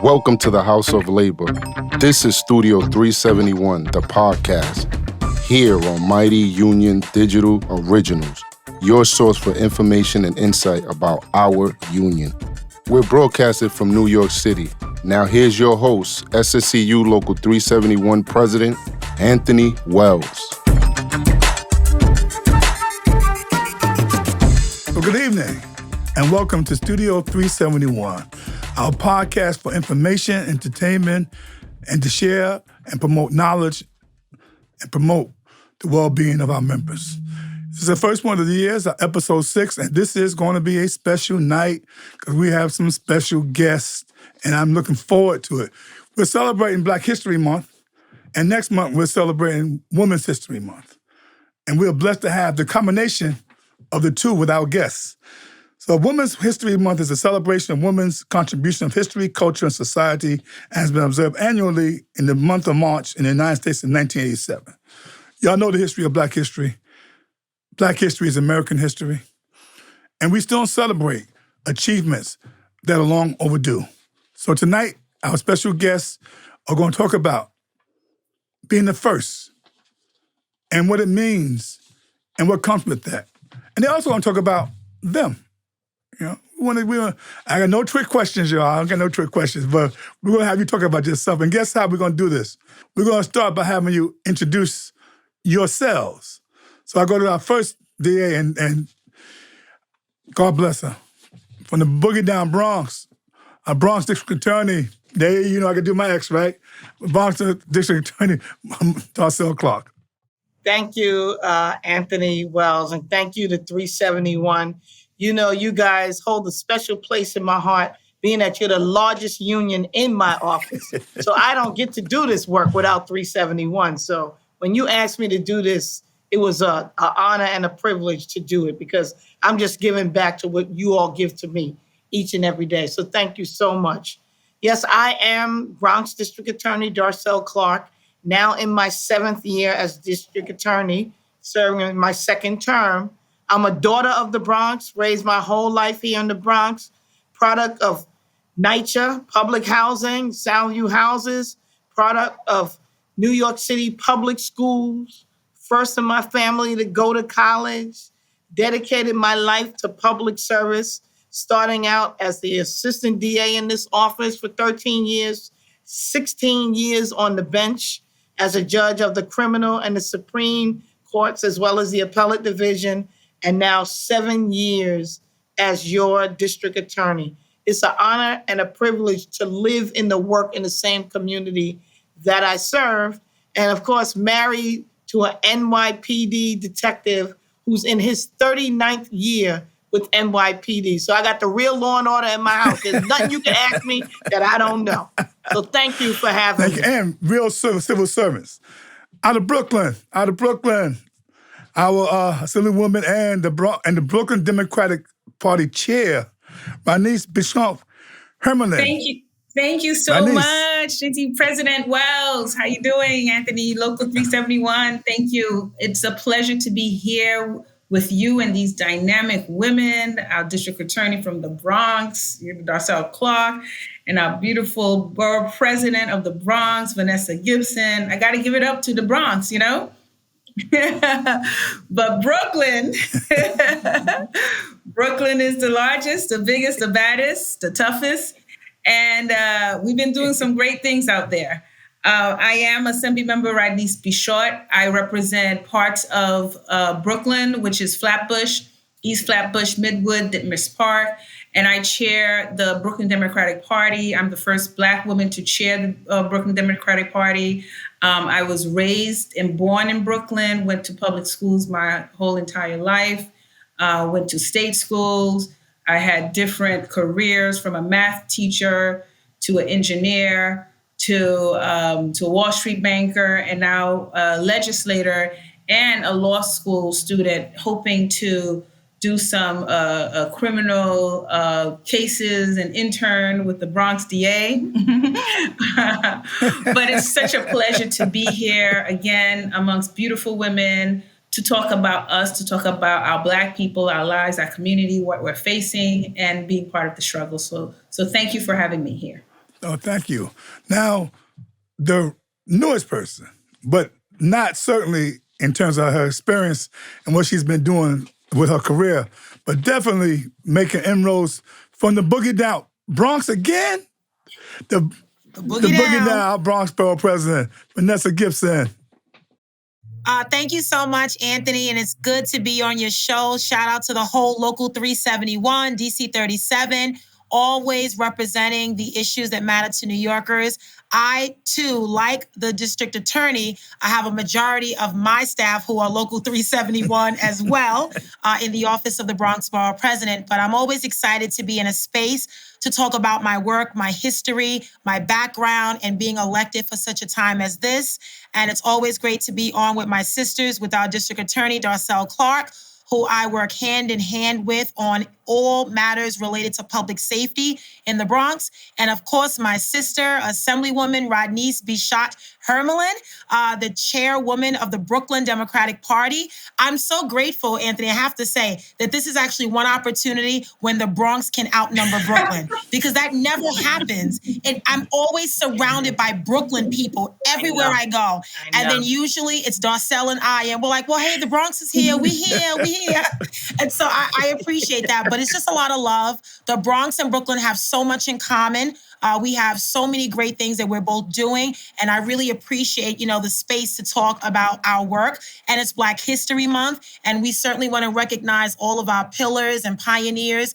Welcome to the House of Labor. This is Studio 371, the podcast. Here on Mighty Union Digital Originals, your source for information and insight about our union. We're broadcasted from New York City. Now here's your host, SSCU Local 371 President, Anthony Wells. Well, good evening, and welcome to Studio 371, our podcast for information, entertainment, and to share and promote knowledge and promote the well-being of our members. This is the first one of the year, episode 6, and this is going to be a special night because we have some special guests, and I'm looking forward to it. We're celebrating Black History Month, and next month we're celebrating Women's History Month. And we're blessed to have the combination of the two with our guests. So Women's History Month is a celebration of women's contribution of history, culture, and society, and has been observed annually in the month of March in the United States in 1987. Y'all know the history of Black history. Black history is American history. And we still celebrate achievements that are long overdue. So tonight, our special guests are going to talk about being the first and what it means and what comes with that. And they're also going to talk about them. You know, I got no trick questions, y'all. I don't got no trick questions, but we're going to have you talk about yourself. And guess how we're going to do this? We're going to start by having you introduce yourselves. So I go to our first DA, and God bless her, from the boogie down Bronx, our Bronx District Attorney. There, you know I can do my X, right? Bronx District Attorney, Darcel Clark. Thank you, Anthony Wells, and thank you to 371. You know, you guys hold a special place in my heart, being that you're the largest union in my office. So I don't get to do this work without 371. So when you asked me to do this, it was an honor and a privilege to do it because I'm just giving back to what you all give to me each and every day. So thank you so much. Yes, I am Bronx District Attorney Darcel Clark, now in my 7th year as District Attorney, serving in my 2nd term. I'm a daughter of the Bronx, raised my whole life here in the Bronx, product of NYCHA, public housing, Soundview houses, product of New York City public schools, first in my family to go to college, dedicated my life to public service, starting out as the assistant DA in this office for 13 years, 16 years on the bench as a judge of the criminal and the Supreme Courts, as well as the appellate division, and now 7 years as your district attorney. It's an honor and a privilege to live in the work in the same community that I serve, and of course, married to an NYPD detective who's in his 39th year with NYPD. So I got the real law and order in my house. There's nothing you can ask me that I don't know. So thank you for having me. And real civil servants. Out of Brooklyn, our Assemblywoman and the Brooklyn Democratic Party chair, my niece Bishop Hermelin. Thank you so much, President Wells. How you doing, Anthony? Local 371. Thank you. It's a pleasure to be here with you and these dynamic women, our district attorney from the Bronx, Darcel Clark, and our beautiful Borough President of the Bronx, Vanessa Gibson. I got to give it up to the Bronx, you know? But Brooklyn, Brooklyn is the largest, the biggest, the baddest, the toughest. And we've been doing some great things out there. I am Assemblymember Radnice Bishop. I represent parts of Brooklyn, which is Flatbush, East Flatbush, Midwood, Ditmars Park, and I chair the Brooklyn Democratic Party. I'm the first Black woman to chair the Brooklyn Democratic Party. I was raised and born in Brooklyn, went to public schools my whole entire life, went to state schools. I had different careers from a math teacher to an engineer to a Wall Street banker, and now a legislator and a law school student, hoping to do some criminal cases and intern with the Bronx DA. But it's such a pleasure to be here again amongst beautiful women to talk about us, to talk about our Black people, our lives, our community, what we're facing, and being part of the struggle. So thank you for having me here. Oh, thank you. Now, the newest person, but not certainly in terms of her experience and what she's been doing with her career, but definitely making inroads from the boogie down. Bronx again? The boogie down Bronx Borough President, Vanessa Gibson. Thank you so much, Anthony, and it's good to be on your show. Shout out to the whole Local 371, DC 37, always representing the issues that matter to New Yorkers. I, too, like the district attorney, I have a majority of my staff who are Local 371 as well in the office of the Bronx Borough President. But I'm always excited to be in a space to talk about my work, my history, my background, and being elected for such a time as this. And it's always great to be on with my sisters, with our district attorney, Darcel Clark, who I work hand in hand with on all matters related to public safety in the Bronx. And of course, my sister, Assemblywoman Rodnice Bichot Hermelin, the chairwoman of the Brooklyn Democratic Party. I'm so grateful, Anthony, I have to say that this is actually one opportunity when the Bronx can outnumber Brooklyn, because that never happens. And I'm always surrounded by Brooklyn people everywhere I go. And then usually it's Darcel and I, and we're like, well, hey, the Bronx is here, we here. And so I appreciate that, but it's just a lot of love. The Bronx and Brooklyn have so much in common. We have so many great things that we're both doing, and I really appreciate, the space to talk about our work. And it's Black History Month, and we certainly want to recognize all of our pillars and pioneers,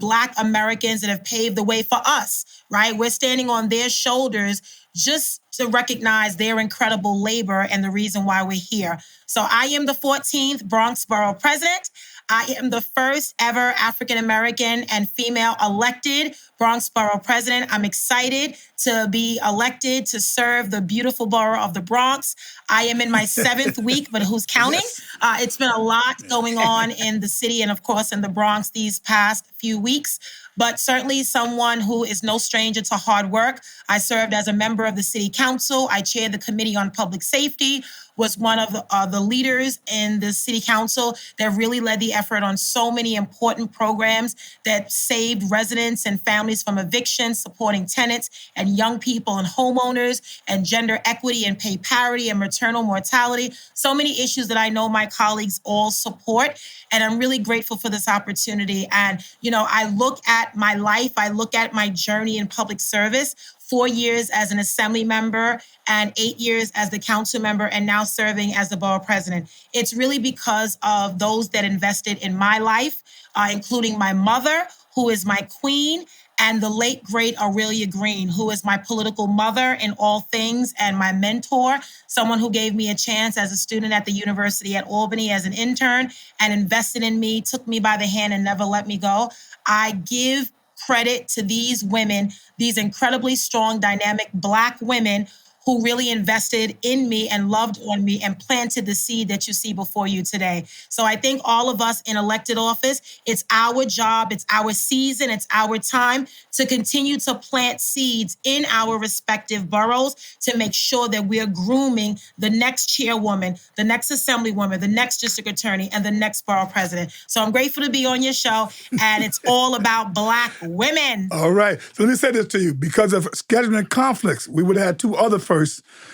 Black Americans that have paved the way for us, right? We're standing on their shoulders just to recognize their incredible labor and the reason why we're here. So I am the 14th Bronx Borough President. I am the first ever African-American and female elected Bronx Borough President. I'm excited to be elected to serve the beautiful borough of the Bronx. I am in my 7th week, but who's counting? Yes. It's been a lot going on in the city and, of course, in the Bronx these past few weeks. But certainly someone who is no stranger to hard work. I served as a member of the city council. I chaired the Committee on Public Safety, was one of the leaders in the city council that really led the effort on so many important programs that saved residents and families from eviction, supporting tenants and young people and homeowners, and gender equity and pay parity and maternal mortality. So many issues that I know my colleagues all support. And I'm really grateful for this opportunity. And, I look at my life, I look at my journey in public service, 4 years as an assembly member and 8 years as the council member, and now serving as the borough president. It's really because of those that invested in my life, including my mother, who is my queen, and the late, great Aurelia Green, who is my political mother in all things and my mentor, someone who gave me a chance as a student at the University at Albany as an intern and invested in me, took me by the hand and never let me go. I give credit to these women, these incredibly strong, dynamic Black women who really invested in me and loved on me and planted the seed that you see before you today. So I think all of us in elected office, it's our job, it's our season, it's our time to continue to plant seeds in our respective boroughs to make sure that we're grooming the next chairwoman, the next assemblywoman, the next district attorney, and the next borough president. So I'm grateful to be on your show, and it's all about Black women. All right. So let me say this to you. Because of scheduling conflicts, we would have had 2 other firsts,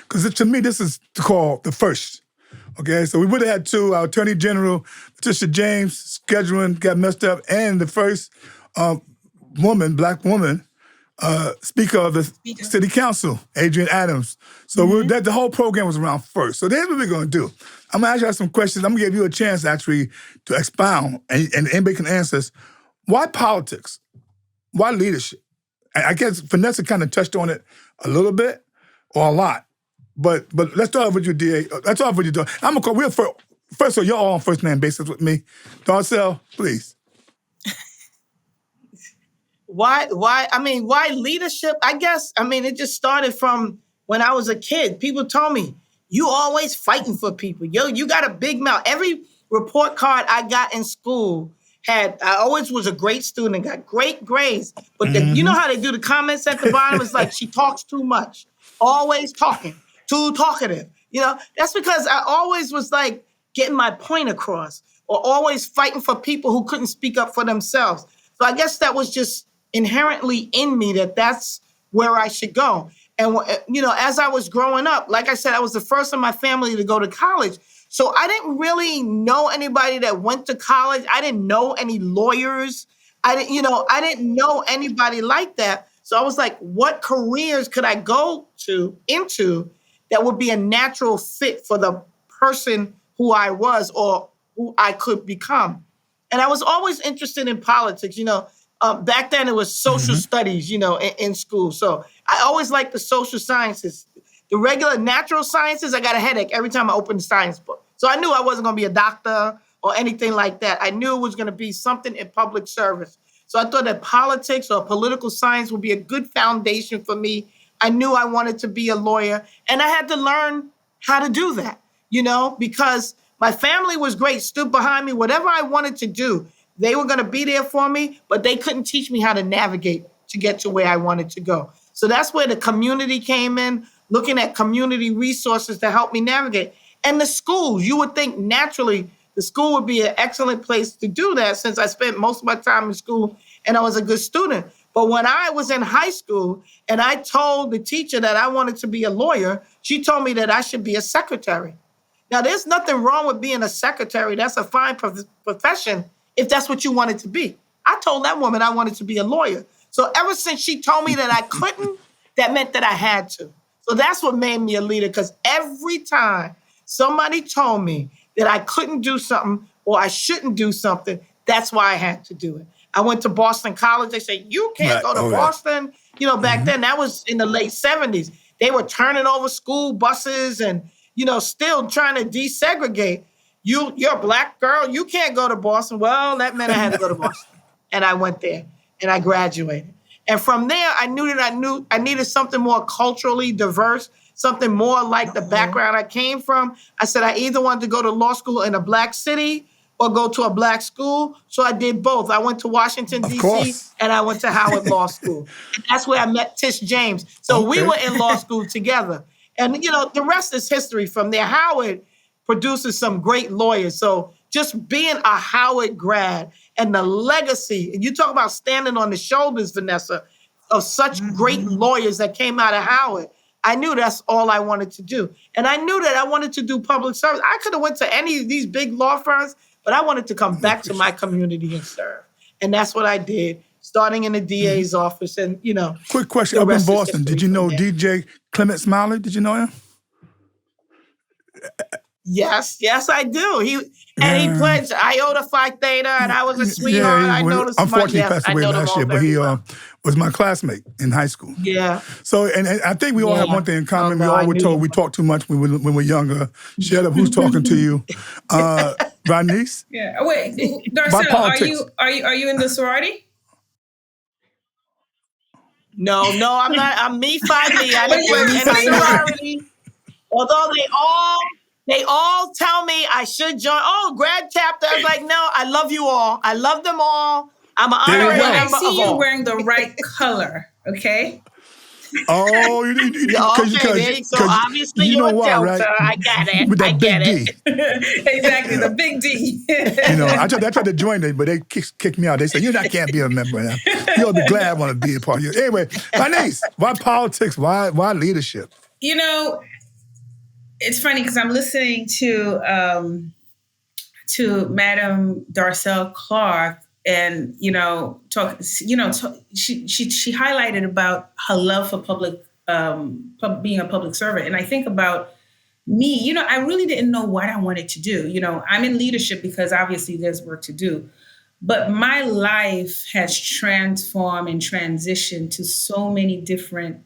because to me, this is called the first. Okay, so we would have had 2. Our Attorney General, Patricia James, scheduling got messed up, and the first woman, Black woman, Speaker of the City Council, Adrienne Adams. So the whole program was around first. So here's what we're going to do. I'm going to ask you some questions. I'm going to give you a chance, actually, to expound, and anybody can answer this. Why politics? Why leadership? I guess Vanessa kind of touched on it a little bit or a lot. But let's start off with you, DA. Let's start off with you, Darcel. I'm going to call, first of all, you're all on first name basis with me. Darcel, please. Why leadership? I guess, it just started from when I was a kid. People told me, you always fighting for people. Yo, you got a big mouth. Every report card I got in school I always was a great student and got great grades. But you know how they do the comments at the bottom? It's like, she talks too much. Always talking. Too talkative. That's because I always was like getting my point across, or always fighting for people who couldn't speak up for themselves. So I guess that was just inherently in me, that's where I should go. And, as I was growing up, like I said, I was the first in my family to go to college. So I didn't really know anybody that went to college. I didn't know any lawyers. I didn't know anybody like that. So I was like, what careers could I go into that would be a natural fit for the person who I was or who I could become? And I was always interested in politics. Back then it was social studies, in school. So I always liked the social sciences. The regular natural sciences, I got a headache every time I opened the science book. So I knew I wasn't going to be a doctor or anything like that. I knew it was going to be something in public service. So I thought that politics or political science would be a good foundation for me. I knew I wanted to be a lawyer, and I had to learn how to do that, because my family was great, stood behind me. Whatever I wanted to do, they were going to be there for me, but they couldn't teach me how to navigate to get to where I wanted to go. So that's where the community came in, looking at community resources to help me navigate. And the schools, you would think naturally the school would be an excellent place to do that since I spent most of my time in school and I was a good student. But when I was in high school and I told the teacher that I wanted to be a lawyer, she told me that I should be a secretary. Now, there's nothing wrong with being a secretary. That's a fine profession if that's what you wanted to be. I told that woman I wanted to be a lawyer. So ever since she told me that I couldn't, that meant that I had to. So that's what made me a leader, because every time somebody told me that I couldn't do something or I shouldn't do something, that's why I had to do it. I went to Boston College. They said, you can't go to Boston. Back then, that was in the late 70s. They were turning over school buses and, still trying to desegregate. You're a black girl. You can't go to Boston. Well, that meant I had to go to Boston. And I went there and I graduated. And from there, I knew that I needed something more culturally diverse, something more like the background I came from. I said I either wanted to go to law school in a black city or go to a black school. So I did both. I went to Washington, D.C., and I went to Howard Law School. And that's where I met Tish James. So we were in law school together. And, the rest is history from there. Howard produces some great lawyers. So just being a Howard grad and the legacy, and you talk about standing on the shoulders, Vanessa, of such great lawyers that came out of Howard, I knew that's all I wanted to do. And I knew that I wanted to do public service. I could have went to any of these big law firms, but I wanted to come back to my community and serve. And that's what I did, starting in the DA's office. And, Quick question. Up in Boston, did you know DJ Clement Smiley? Did you know him? Yes, I do. He pledged Iota Phi Theta, and I was a sweetheart. I noticed. Unfortunately, he passed away last year, but he was my classmate in high school. Yeah. So, and I think we all have one thing in common. We all were told we talk too much when we were younger. Shut up. Who's talking to you? Rodney's? Yeah. Wait, Darcel, are you in the sorority? No, I'm not. I'm me, Phi Me. I didn't work in a sorority. Although they all tell me I should join. Oh, grad chapter. I was like, no, I love you all. I love them all. I'm an honorary member of all. I see you wearing the right color, okay? Oh, okay. So obviously you're a Delta. Right? I get it. With that big D. Exactly, the big D. I tried to join it, but they kicked me out. They said, you can't be a member now. You'll be glad I want to be a part of you. Anyway, my niece, why politics? Why leadership? It's funny because I'm listening to Madam Darcel Clark, and she highlighted about her love for public, being a public servant, and I think about me. I really didn't know what I wanted to do. I'm in leadership because obviously there's work to do, but my life has transformed and transitioned to so many different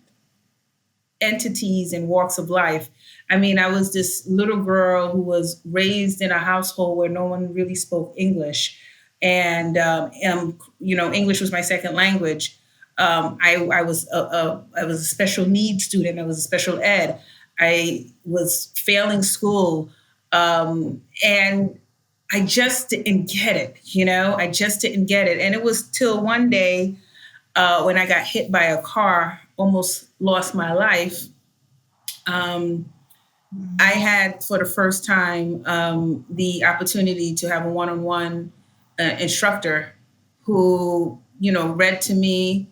entities and walks of life. I mean, I was this little girl who was raised in a household where no one really spoke English. And, English was my second language. I was a special needs student. I was a special ed. I was failing school. And I just didn't get it, I just didn't get it. And it was till one day when I got hit by a car, almost lost my life. I had, for the first time, the opportunity to have a one-on-one instructor who, read to me,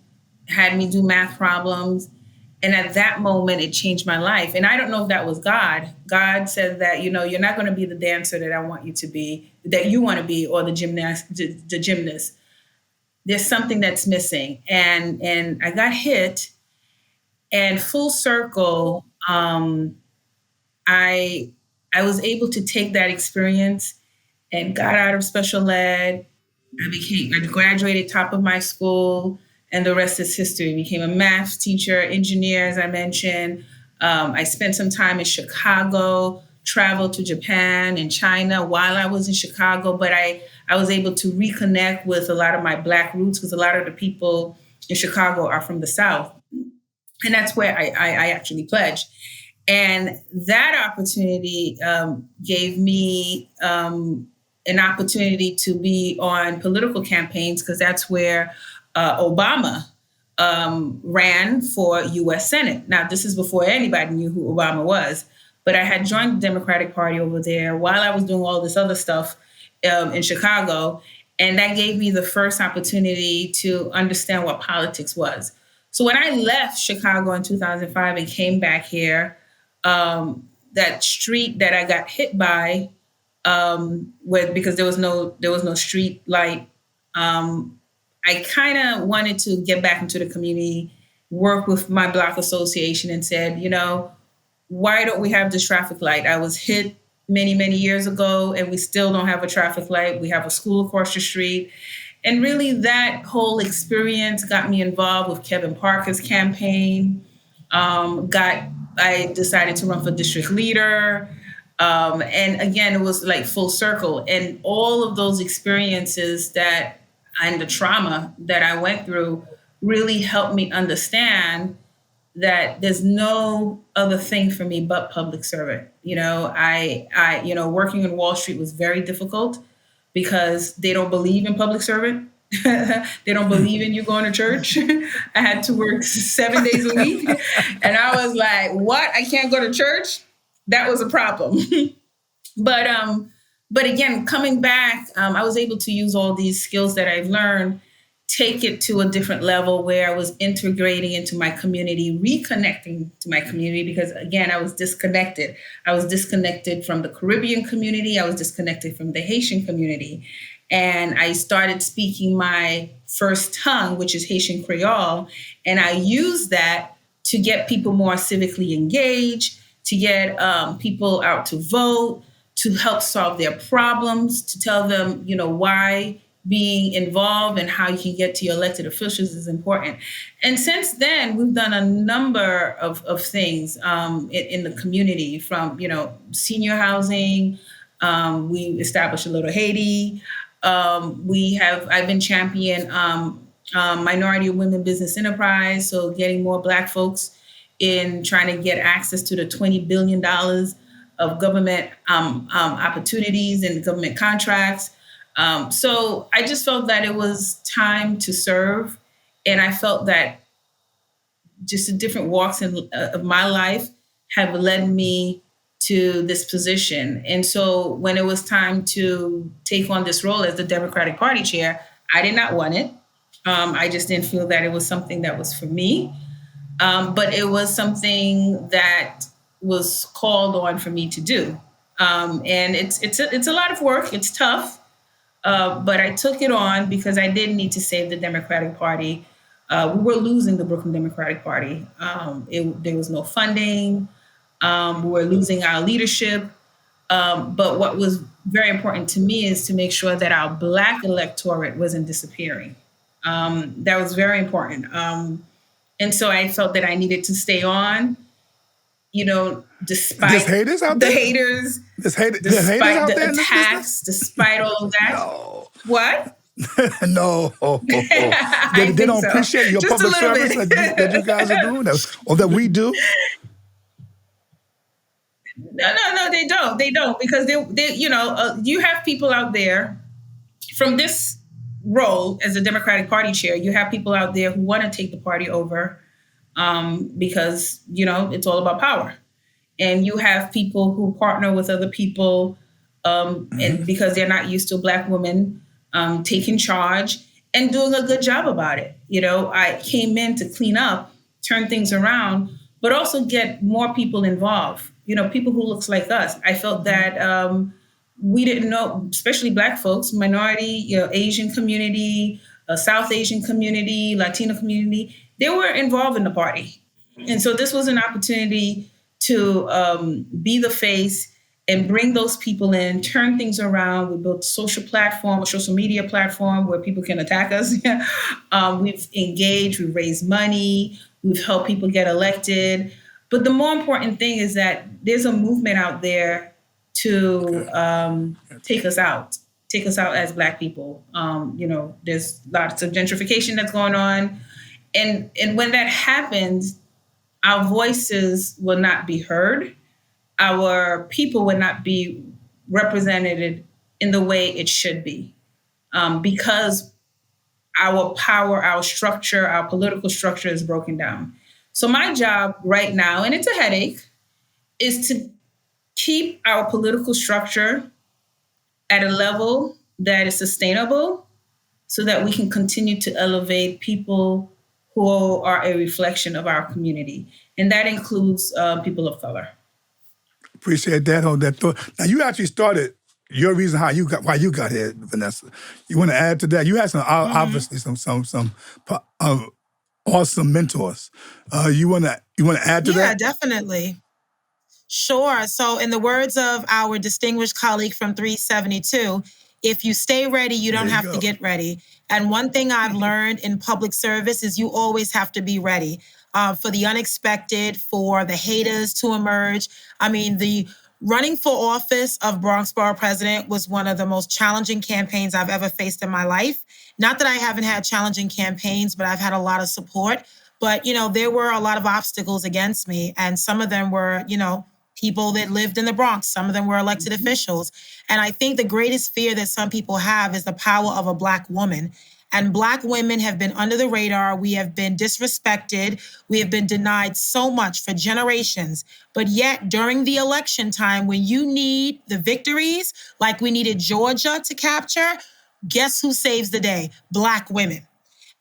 had me do math problems. And at that moment, it changed my life. And I don't know if that was God. God said that, you're not going to be the dancer that I want you to be, that you want to be, or the gymnast. There's something that's missing. And I got hit, and full circle, I was able to take that experience and got out of special ed. I graduated top of my school, and the rest is history. Became a math teacher, engineer, as I mentioned. I spent some time in Chicago, traveled to Japan and China while I was in Chicago, but I was able to reconnect with a lot of my Black roots, because a lot of the people in Chicago are from the South. And that's where I actually pledged. And that opportunity gave me an opportunity to be on political campaigns, because that's where Obama ran for U.S. Senate. Now, this is before anybody knew who Obama was, but I had joined the Democratic Party over there while I was doing all this other stuff in Chicago. And that gave me the first opportunity to understand what politics was. So when I left Chicago in 2005 and came back here, that street that I got hit by, because there was no street light, I kind of wanted to get back into the community, work with my Block association, and said, why don't we have this traffic light? I was hit many, many years ago, and we still don't have a traffic light. We have a school across the street. And really that whole experience got me involved with Kevin Parker's campaign. I decided to run for district leader. And again, it was like full circle. And all of those experiences and the trauma that I went through really helped me understand that there's no other thing for me but public servant. Working in Wall Street was very difficult because they don't believe in public servant. They don't believe in you going to church. I had to work 7 days a week. And I was like, what? I can't go to church? That was a problem. But again, coming back, I was able to use all these skills that I've learned, take it to a different level where I was integrating into my community, reconnecting to my community, because again, I was disconnected. I was disconnected from the Caribbean community. I was disconnected from the Haitian community. And I started speaking my first tongue, which is Haitian Creole. And I used that to get people more civically engaged, to get people out to vote, to help solve their problems, to tell them, why being involved and how you can get to your elected officials is important. And since then, we've done a number of things in the community, from, senior housing. We established a Little Haiti. I've been champion minority women business enterprise. So getting more Black folks in, trying to get access to the $20 billion of government opportunities and government contracts. So I just felt that it was time to serve. And I felt that just the different walks of my life have led me to this position. And so when it was time to take on this role as the Democratic Party chair, I did not want it. I just didn't feel that it was something that was for me. But it was something that was called on for me to do. And it's a lot of work. It's tough. But I took it on because I did need to save the Democratic Party. We were losing the Brooklyn Democratic Party. There was no funding. We were losing our leadership. But what was very important to me is to make sure that our Black electorate wasn't disappearing. That was very important. And so I felt that I needed to stay on, despite there's haters out there? The haters, despite the attacks, despite all of that. No. What? No. They don't appreciate your public service that you guys are doing, or that we do? No, they don't. They don't, because they you have people out there from this role as the Democratic Party chair. You have people out there who want to take the party over because, it's all about power. And you have people who partner with other people and because they're not used to a Black woman taking charge. and doing a good job about it. I came in to clean up, turn things around, but also get more people involved. People who looks like us. I felt that we didn't know, especially Black folks, minority, Asian community, South Asian community, Latino community, they were involved in the party. And so this was an opportunity to be the face and bring those people in, turn things around. We built a social media platform where people can attack us. We've engaged, we've raised money, we've helped people get elected. But the more important thing is that there's a movement out there to take us out as Black people. There's lots of gentrification that's going on. And when that happens, our voices will not be heard. Our people will not be represented in the way it should be, because our power, our structure, our political structure is broken down. So my job right now, and it's a headache, is to keep our political structure at a level that is sustainable so that we can continue to elevate people who are a reflection of our community. And that includes people of color. Appreciate that. Hold that thought. Now, you actually started your reason why you got here, Vanessa. You want to add to that? You had obviously some awesome mentors. You want to add to that? Yeah, definitely. Sure. So in the words of our distinguished colleague from 372, if you stay ready, you don't have to get ready. And one thing I've learned in public service is you always have to be ready for the unexpected, for the haters to emerge. I mean, the running for office of Bronx Borough President was one of the most challenging campaigns I've ever faced in my life. Not that I haven't had challenging campaigns, but I've had a lot of support. But, there were a lot of obstacles against me. And some of them were, people that lived in the Bronx. Some of them were elected officials. And I think the greatest fear that some people have is the power of a Black woman. And Black women have been under the radar. We have been disrespected. We have been denied so much for generations. But yet, during the election time, when you need the victories, like we needed Georgia to capture, guess who saves the day? Black women.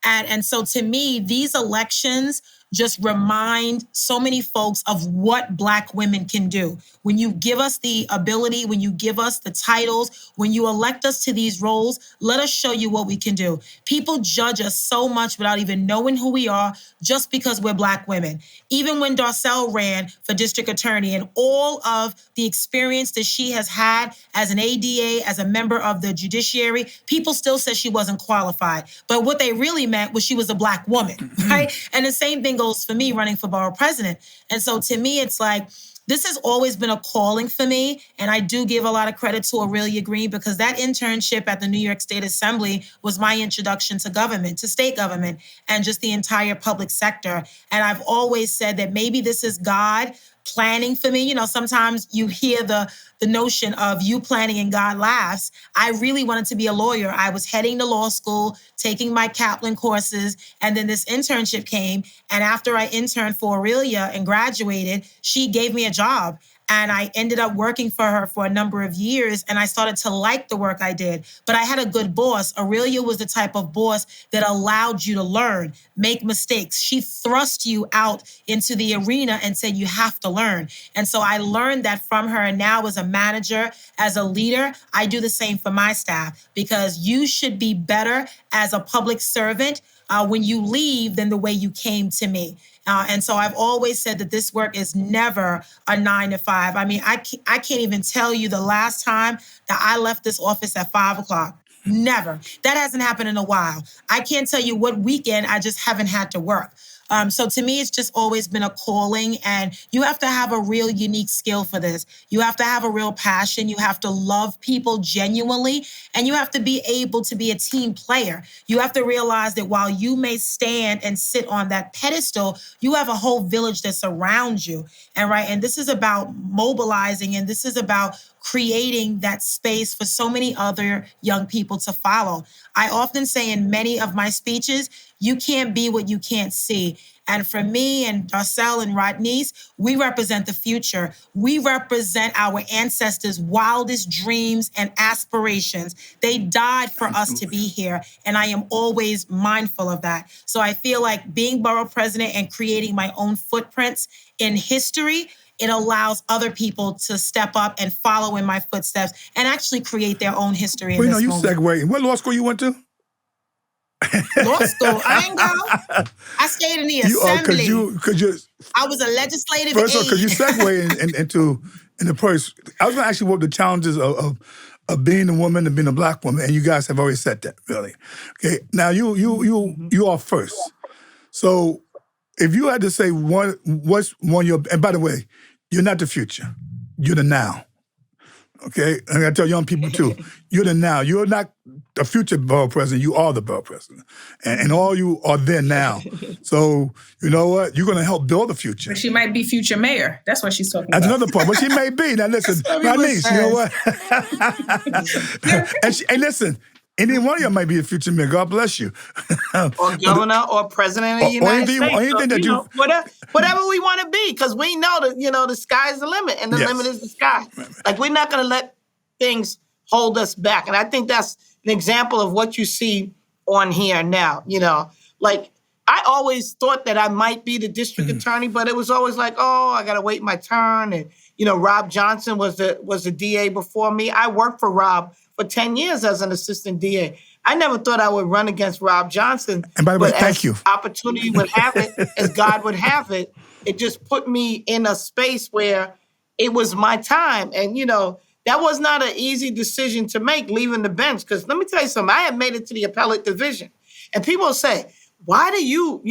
And so to me, these elections just remind so many folks of what Black women can do. When you give us the ability, when you give us the titles, when you elect us to these roles, let us show you what we can do. People judge us so much without even knowing who we are just because we're Black women. Even when Darcel ran for district attorney and all of the experience that she has had as an ADA, as a member of the judiciary, people still said she wasn't qualified. But what they really meant was she was a Black woman, right? And the same thing goes for me running for borough president. And so to me, it's like, this has always been a calling for me. And I do give a lot of credit to Aurelia Green because that internship at the New York State Assembly was my introduction to government, to state government, and just the entire public sector. And I've always said that maybe this is God planning for me. Sometimes you hear the notion of you planning and God laughs. I really wanted to be a lawyer. I was heading to law school, taking my Kaplan courses, and then this internship came. And after I interned for Aurelia and graduated, she gave me a job. And I ended up working for her for a number of years, and I started to like the work I did. But I had a good boss. Aurelia was the type of boss that allowed you to learn, make mistakes. She thrust you out into the arena and said, you have to learn. And so I learned that from her. And now as a manager, as a leader, I do the same for my staff because you should be better as a public servant when you leave than the way you came to me. And so I've always said that this work is never a 9 to 5. I mean, I can't even tell you the last time that I left this office at 5 o'clock. Never. That hasn't happened in a while. I can't tell you what weekend I just haven't had to work. So to me, it's just always been a calling, and you have to have a real unique skill for this. You have to have a real passion. You have to love people genuinely, and you have to be able to be a team player. You have to realize that while you may stand and sit on that pedestal, you have a whole village that surrounds you. And this is about mobilizing, and this is about creating that space for so many other young people to follow. I often say in many of my speeches, you can't be what you can't see. And for me and Darcel and Rodney's, we represent the future. We represent our ancestors' wildest dreams and aspirations. They died for us to be here, and I am always mindful of that. So I feel like being borough president and creating my own footprints in history, it allows other people to step up and follow in my footsteps and actually create their own history in this moment. Segue. What law school you went to? Law school. I ain't go. I stayed in the assembly. I was a legislative aide. First of all, because you segue into the first. I was going to ask you what the challenges of being a woman and being a black woman, and you guys have already said that, really. Okay, now you are first. So if you had to say what's one of your, and by the way, you're not the future, you're the now. Okay, and I tell young people too, you're the now. You're not the future borough president. You are the borough president, and all you are there now. So you know what? You're going to help build the future. But she might be future mayor. That's what she's talking That's about. another part. But she may be. Now listen, my niece. You know what? and listen. Any one of you might be a future mayor. God bless you. Or governor or president of the United States. Or anything that you whatever we want to be, because we know that, the sky's the limit, and the limit is the sky. Like, we're not going to let things hold us back. And I think that's an example of what you see on here now. Like, I always thought that I might be the district attorney, but it was always like, oh, I got to wait my turn. And, Rob Johnson was the DA before me. I worked for Rob for 10 years as an assistant DA. I never thought I would run against Rob Johnson. And by the way, thank you. Opportunity would have it, as God would have it, it just put me in a space where it was my time. And, that was not an easy decision to make, leaving the bench. Because let me tell you something, I had made it to the appellate division. And people say, why do you,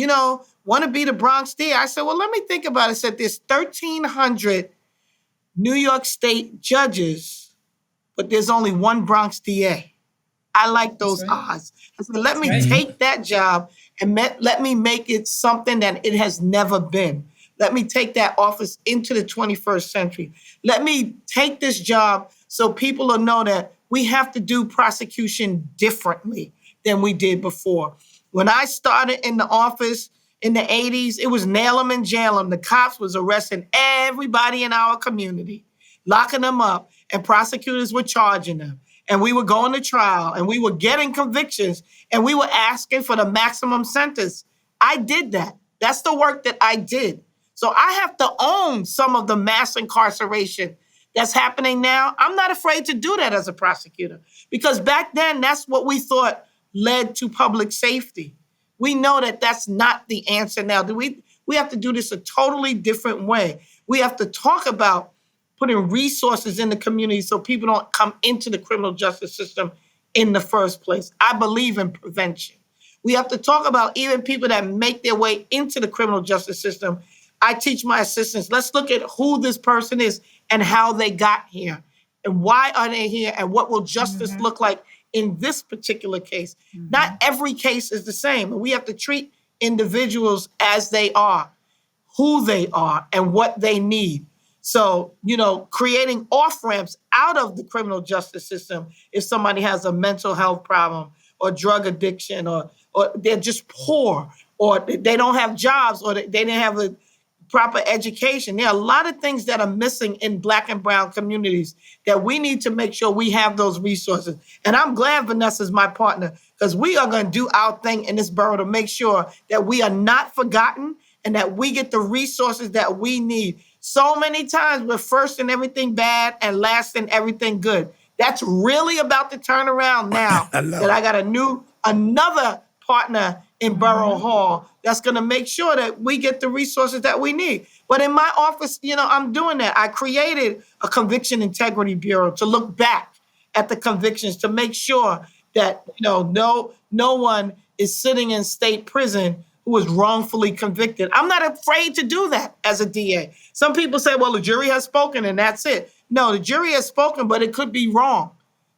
want to be the Bronx DA? I said, well, let me think about it. I said, there's 1,300 New York State judges, but there's only one Bronx DA. I like those odds. I said, let me take that job and let me make it something that it has never been. Let me take that office into the 21st century. Let me take this job so people will know that we have to do prosecution differently than we did before. When I started in the office in the 80s, it was nail 'em and jail 'em. The cops was arresting everybody in our community, locking them up, and prosecutors were charging them. And we were going to trial, and we were getting convictions, and we were asking for the maximum sentence. I did that. That's the work that I did. So I have to own some of the mass incarceration that's happening now. I'm not afraid to do that as a prosecutor, because back then, that's what we thought led to public safety. We know that that's not the answer now. We have to do this a totally different way. We have to talk about putting resources in the community so people don't come into the criminal justice system in the first place. I believe in prevention. We have to talk about even people that make their way into the criminal justice system. I teach my assistants, let's look at who this person is and how they got here and why are they here and what will justice look like in this particular case. Not every case is the same. We have to treat individuals as they are, who they are, and what they need. So, creating off-ramps out of the criminal justice system if somebody has a mental health problem or drug addiction or they're just poor or they don't have jobs or they didn't have a proper education. There are a lot of things that are missing in Black and brown communities that we need to make sure we have those resources. And I'm glad Vanessa's my partner, because we are going to do our thing in this borough to make sure that we are not forgotten and that we get the resources that we need. So many times we're first in everything bad and last in everything good. That's really about to turn around now that I got another partner in Borough Hall that's going to make sure that we get the resources that we need. But in my office, I'm doing that. I created a conviction integrity bureau to look back at the convictions to make sure that, no one is sitting in state prison who was wrongfully convicted. I'm not afraid to do that as a DA. Some people say, well, the jury has spoken and that's it. No, the jury has spoken, but it could be wrong.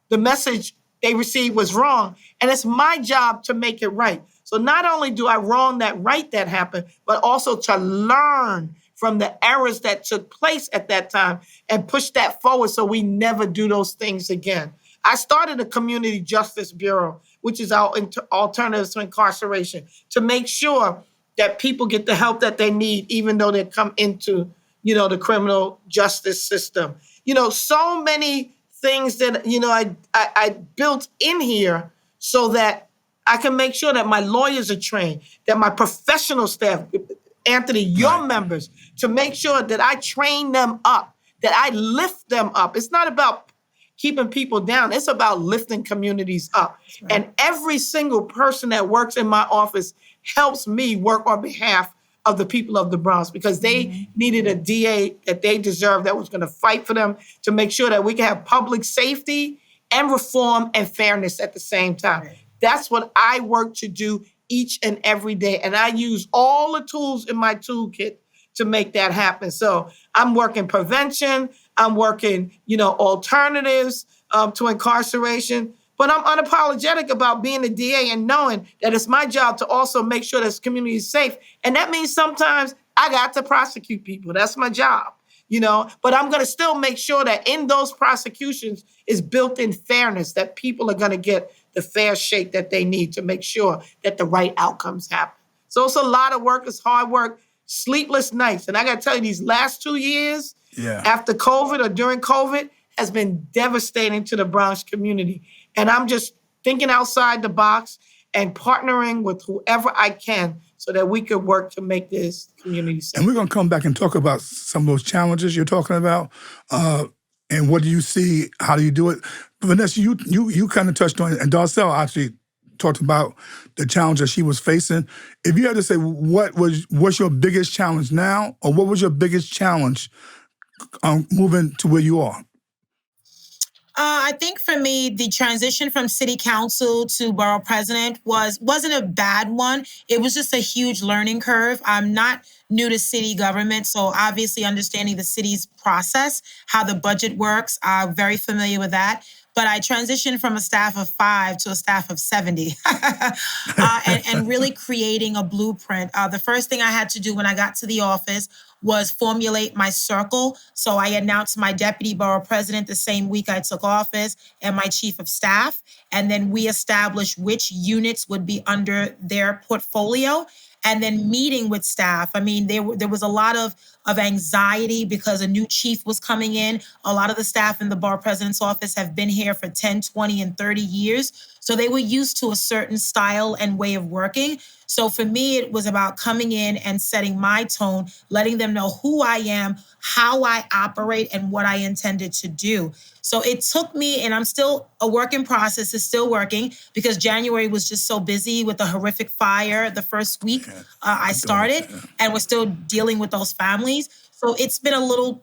The message they received was wrong, and it's my job to make it right. So not only do I wrong that right that happened, but also to learn from the errors that took place at that time and push that forward so we never do those things again. I started a Community Justice Bureau, which is our alternatives to incarceration, to make sure that people get the help that they need, even though they come into, the criminal justice system. So many things that, I built in here so that I can make sure that my lawyers are trained, that my professional staff, Anthony, your members, to make sure that I train them up, that I lift them up. It's not about keeping people down. It's about lifting communities up. Right. And every single person that works in my office helps me work on behalf of the people of the Bronx, because they needed a DA that they deserved, that was going to fight for them, to make sure that we can have public safety and reform and fairness at the same time. Right. That's what I work to do each and every day. And I use all the tools in my toolkit to make that happen. So I'm working prevention. I'm working, alternatives to incarceration. But I'm unapologetic about being a DA and knowing that it's my job to also make sure this community is safe. And that means sometimes I got to prosecute people. That's my job, But I'm going to still make sure that in those prosecutions is built in fairness, that people are going to get the fair shake that they need to make sure that the right outcomes happen. So it's a lot of work. It's hard work, sleepless nights. And I got to tell you, these last 2 years after COVID or during COVID has been devastating to the Bronx community. And I'm just thinking outside the box and partnering with whoever I can so that we could work to make this community safe. And we're going to come back and talk about some of those challenges you're talking about. And what do you see? How do you do it? Vanessa, you kind of touched on it, and Darcel actually talked about the challenge that she was facing. If you had to say what's your biggest challenge now, or what was your biggest challenge moving to where you are? I think for me, the transition from city council to borough president wasn't a bad one. It was just a huge learning curve. I'm not new to city government, so obviously understanding the city's process, how the budget works, I'm very familiar with that. But I transitioned from a staff of 5 to a staff of 70 and really creating a blueprint. The first thing I had to do when I got to the office was formulate my circle. So I announced my deputy borough president the same week I took office and my chief of staff. And then we established which units would be under their portfolio. And then meeting with staff. I mean, there was a lot of anxiety because a new chief was coming in. A lot of the staff in the borough president's office have been here for 10, 20, and 30 years. So they were used to a certain style and way of working. So for me, it was about coming in and setting my tone, letting them know who I am, how I operate, and what I intended to do. So it took me, and I'm still a work in process, is still working, because January was just so busy with the horrific fire the first week I started, and we're still dealing with those families. So it's been a little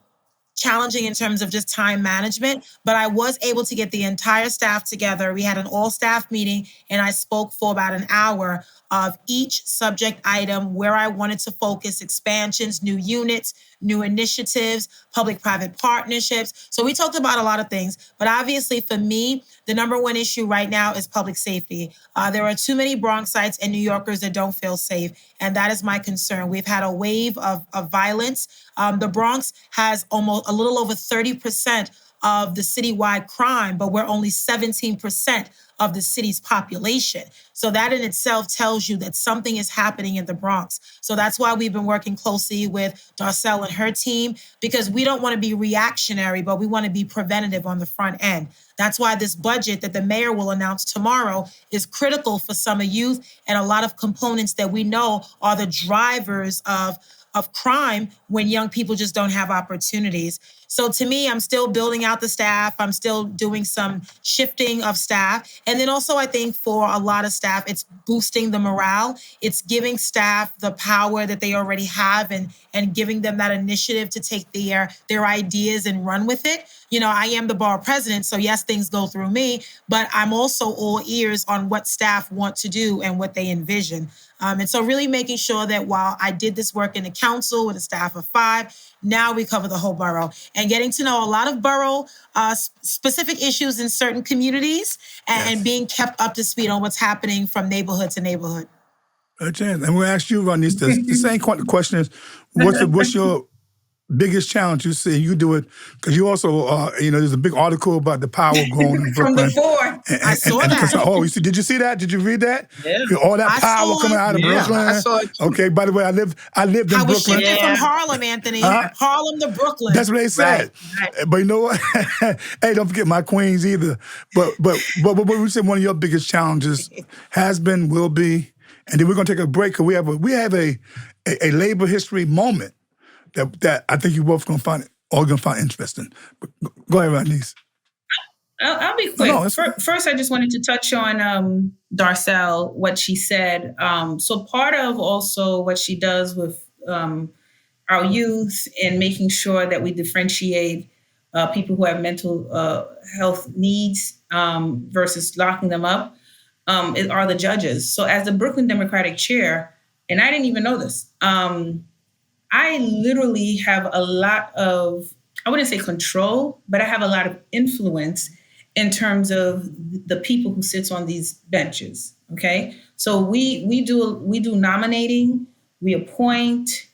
challenging in terms of just time management, but I was able to get the entire staff together. We had an all-staff meeting, and I spoke for about an hour of each subject item, where I wanted to focus: expansions, new units, new initiatives, public-private partnerships. So we talked about a lot of things, but obviously for me, the number one issue right now is public safety. There are too many Bronxites and New Yorkers that don't feel safe, and that is my concern. We've had a wave of violence. The Bronx has almost a little over 30% of the citywide crime, but we're only 17% of the city's population. So that in itself tells you that something is happening in the Bronx. So that's why we've been working closely with Darcel and her team, because we don't want to be reactionary, but we want to be preventative on the front end. That's why this budget that the mayor will announce tomorrow is critical for summer youth, and a lot of components that we know are the drivers of crime when young people just don't have opportunities. So to me, I'm still building out the staff. I'm still doing some shifting of staff. And then also, I think for a lot of staff, it's boosting the morale. It's giving staff the power that they already have, and giving them that initiative to take their ideas and run with it. I am the borough president, so yes, things go through me, but I'm also all ears on what staff want to do and what they envision. And so really making sure that while I did this work in the council with a staff of 5, now we cover the whole borough, and getting to know a lot of borough specific issues in certain communities, and being kept up to speed on what's happening from neighborhood to neighborhood. A chance. And we'll ask you, Ronnie, the same question is, what's your biggest challenge you see? You do it because you also, there's a big article about the power growing in From Brooklyn. before. I saw that. Did you see that? Did you read that? Yeah. All that I power saw coming it. out of Yeah, Brooklyn. I saw it too. Okay, by the way, I lived in I was Brooklyn. shifted Yeah. from Harlem, Anthony. Huh? Harlem to Brooklyn. That's what they said. Right. But you know what? Hey, don't forget my queens either. But what we said one of your biggest challenges has been, will be, and then we're gonna take a break because we have a labor history moment that I think you both gonna find interesting. But go ahead, Rodney's. I'll be quick. No, First, I just wanted to touch on Darcel, what she said. So part of also what she does with our youth and making sure that we differentiate people who have mental health needs versus locking them up are the judges. So as the Brooklyn Democratic Chair, and I didn't even know this, I literally have a lot of, I wouldn't say control, but I have a lot of influence in terms of the people who sits on these benches. Okay, so we do nominating, we appoint,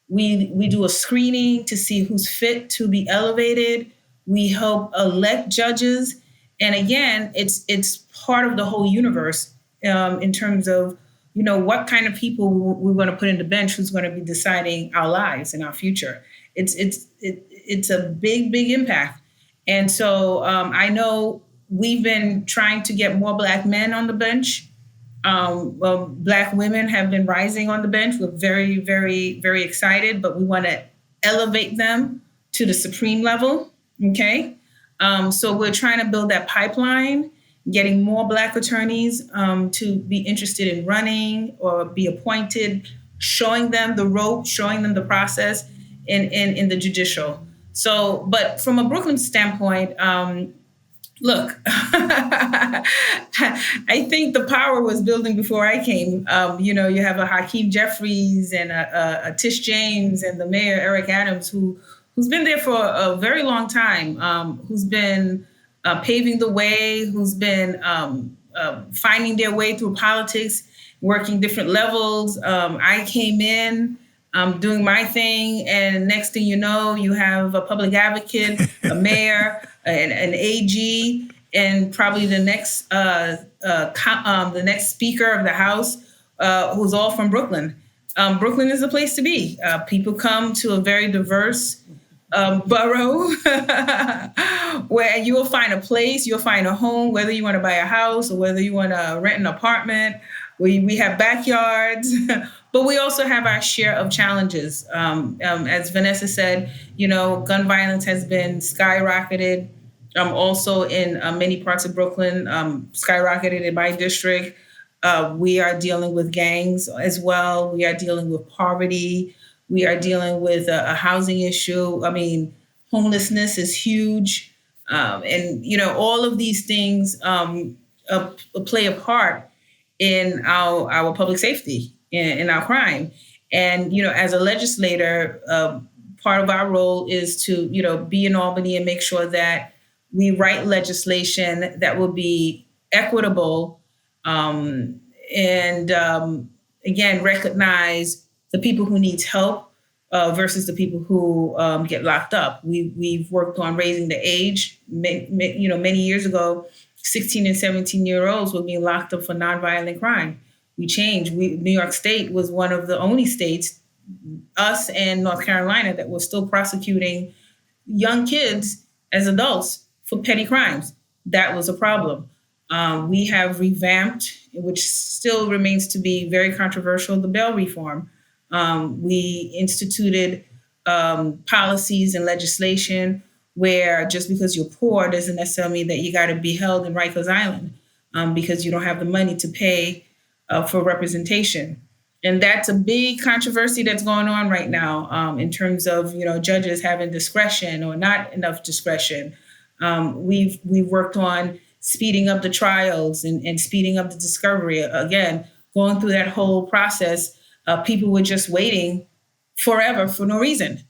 we do a screening to see who's fit to be elevated. We help elect judges, and again, it's part of the whole universe in terms of what kind of people we're going to put in the bench, who's going to be deciding our lives and our future. It's a big impact. And so I know we've been trying to get more Black men on the bench. Black women have been rising on the bench. We're very, very, very excited, but we want to elevate them to the supreme level. Okay. So we're trying to build that pipeline, getting more Black attorneys to be interested in running or be appointed, showing them the rope, showing them the process in the judicial. So, but from a Brooklyn standpoint, look, I think the power was building before I came. You have a Hakeem Jeffries and a Tish James and the mayor, Eric Adams, who's been there for a very long time, who's been paving the way, who's been finding their way through politics, working different levels. I came in doing my thing, and next thing you know, you have a public advocate, a mayor, an AG, and probably the next Speaker of the House, who's all from Brooklyn. Brooklyn is a place to be. People come to a very diverse borough where you will find a place, you'll find a home, whether you want to buy a house or whether you want to rent an apartment. We have backyards, but we also have our share of challenges. As Vanessa said, gun violence has been skyrocketed. Also in many parts of Brooklyn, skyrocketed in my district. We are dealing with gangs as well. We are dealing with poverty. We are dealing with a housing issue. I mean, homelessness is huge. And, all of these things play a part in our public safety, in our crime. And, as a legislator, part of our role is to, be in Albany and make sure that we write legislation that will be equitable and, again, recognize the people who need help versus the people who get locked up. We've worked on raising the age. Many years ago, 16 and 17-year-olds were being locked up for nonviolent crime. We changed. New York State was one of the only states, us and North Carolina, that was still prosecuting young kids as adults for petty crimes. That was a problem. We have revamped, which still remains to be very controversial, the bail reform. We instituted policies and legislation where just because you're poor doesn't necessarily mean that you got to be held in Rikers Island because you don't have the money to pay for representation. And that's a big controversy that's going on right now in terms of, judges having discretion or not enough discretion. We've worked on speeding up the trials and speeding up the discovery. Again, going through that whole process, people were just waiting forever for no reason.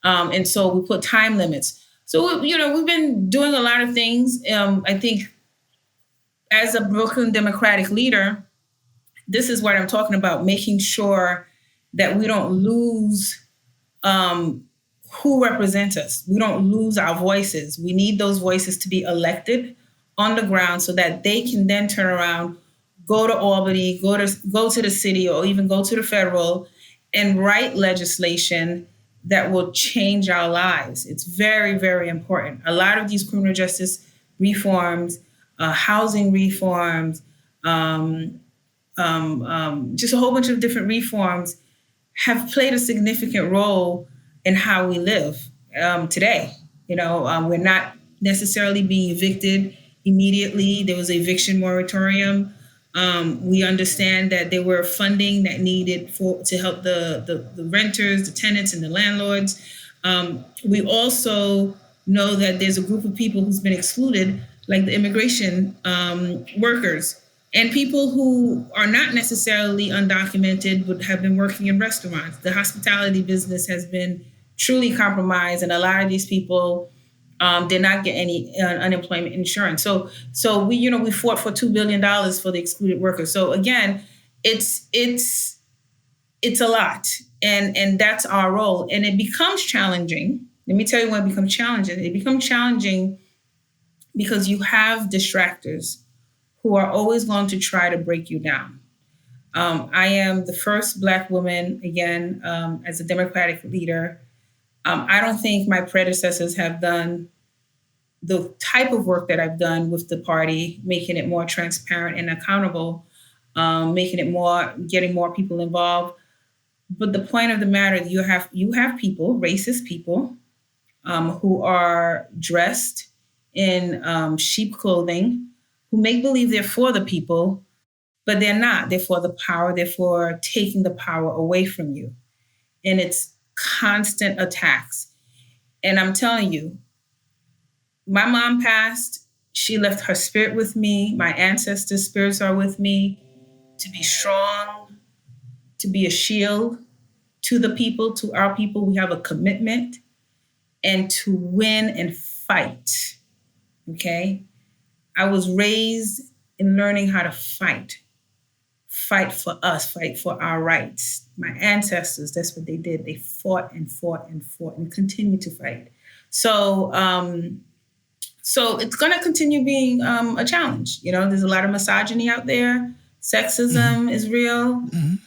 And so we put time limits. So, we've been doing a lot of things. I think as a Brooklyn Democratic leader, this is what I'm talking about, making sure that we don't lose who represents us. We don't lose our voices. We need those voices to be elected on the ground so that they can then turn around, go to Albany, go to the city, or even go to the federal and write legislation that will change our lives. It's very, very important. A lot of these criminal justice reforms, housing reforms, just a whole bunch of different reforms have played a significant role in how we live today. We're not necessarily being evicted immediately. There was an eviction moratorium. We understand that there were funding that needed to help the renters, the tenants, and the landlords. We also know that there's a group of people who's been excluded, like the immigration workers, and people who are not necessarily undocumented but have been working in restaurants. The hospitality business has been truly compromised, and a lot of these people did not get any unemployment insurance. So we fought for $2 billion for the excluded workers. So again, it's a lot, and that's our role. And it becomes challenging. Let me tell you when it becomes challenging. It becomes challenging because you have distractors who are always going to try to break you down. I am the first Black woman, again, as a Democratic leader. I don't think my predecessors have done the type of work that I've done with the party, making it more transparent and accountable, getting more people involved. But the point of the matter, you have people, racist people, who are dressed in sheep clothing, who make believe they're for the people, but they're not. They're for the power. They're for taking the power away from you. And it's constant attacks. And I'm telling you, my mom passed. She left her spirit with me. My ancestors' spirits are with me, to be strong, to be a shield to the people, to our people. We have a commitment, and to win and fight. Okay? I was raised in learning how to fight for us, fight for our rights. My ancestors, that's what they did. They fought and fought and fought and continue to fight. So it's going to continue being a challenge. There's a lot of misogyny out there. Sexism is real.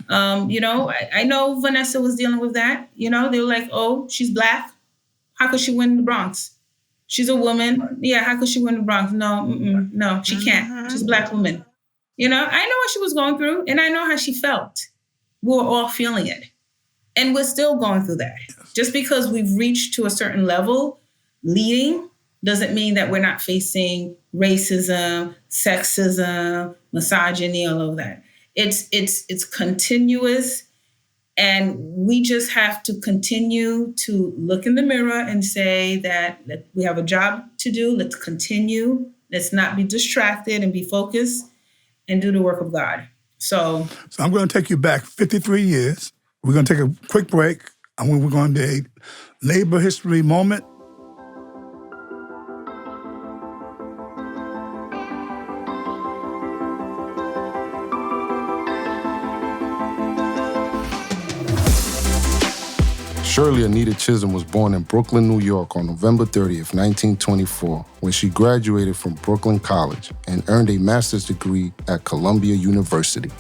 I know Vanessa was dealing with that. They were like, oh, she's Black. How could she win the Bronx? She's a woman. Yeah, how could she win the Bronx? No, she can't. She's a Black woman. I know what she was going through, and I know how she felt. We were all feeling it. And we're still going through that. Just because we've reached to a certain level, leading, doesn't mean that we're not facing racism, sexism, misogyny, all of that. It's continuous. And we just have to continue to look in the mirror and say that we have a job to do. Let's continue. Let's not be distracted and be focused and do the work of God. So I'm going to take you back 53 years. We're going to take a quick break, and we're going to a labor history moment. Shirley Anita Chisholm was born in Brooklyn, New York on November 30th, 1924, when she graduated from Brooklyn College and earned a master's degree at Columbia University.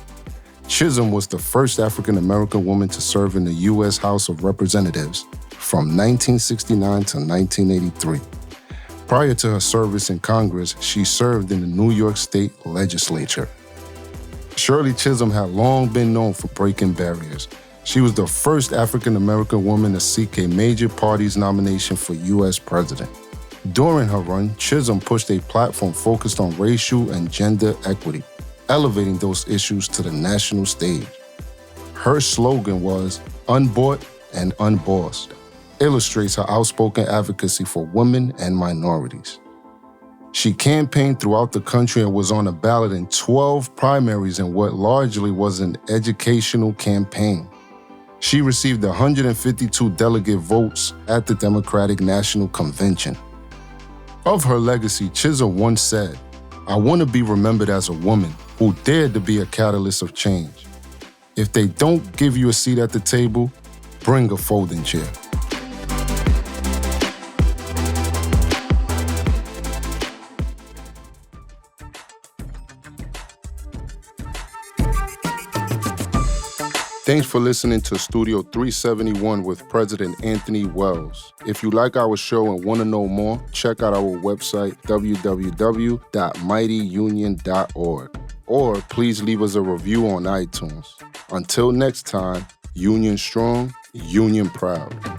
Chisholm was the first African-American woman to serve in the U.S. House of Representatives from 1969 to 1983. Prior to her service in Congress, she served in the New York State Legislature. Shirley Chisholm had long been known for breaking barriers. She was the first African-American woman to seek a major party's nomination for U.S. president. During her run, Chisholm pushed a platform focused on racial and gender equity, elevating those issues to the national stage. Her slogan was, "Unbought and unbossed," illustrates her outspoken advocacy for women and minorities. She campaigned throughout the country and was on the ballot in 12 primaries in what largely was an educational campaign. She received 152 delegate votes at the Democratic National Convention. Of her legacy, Chisholm once said, I want to be remembered as a woman who dared to be a catalyst of change. If they don't give you a seat at the table, bring a folding chair. Thanks for listening to Studio 371 with President Anthony Wells. If you like our show and want to know more, check out our website, www.mightyunion.org. Or please leave us a review on iTunes. Until next time, Union strong, Union proud.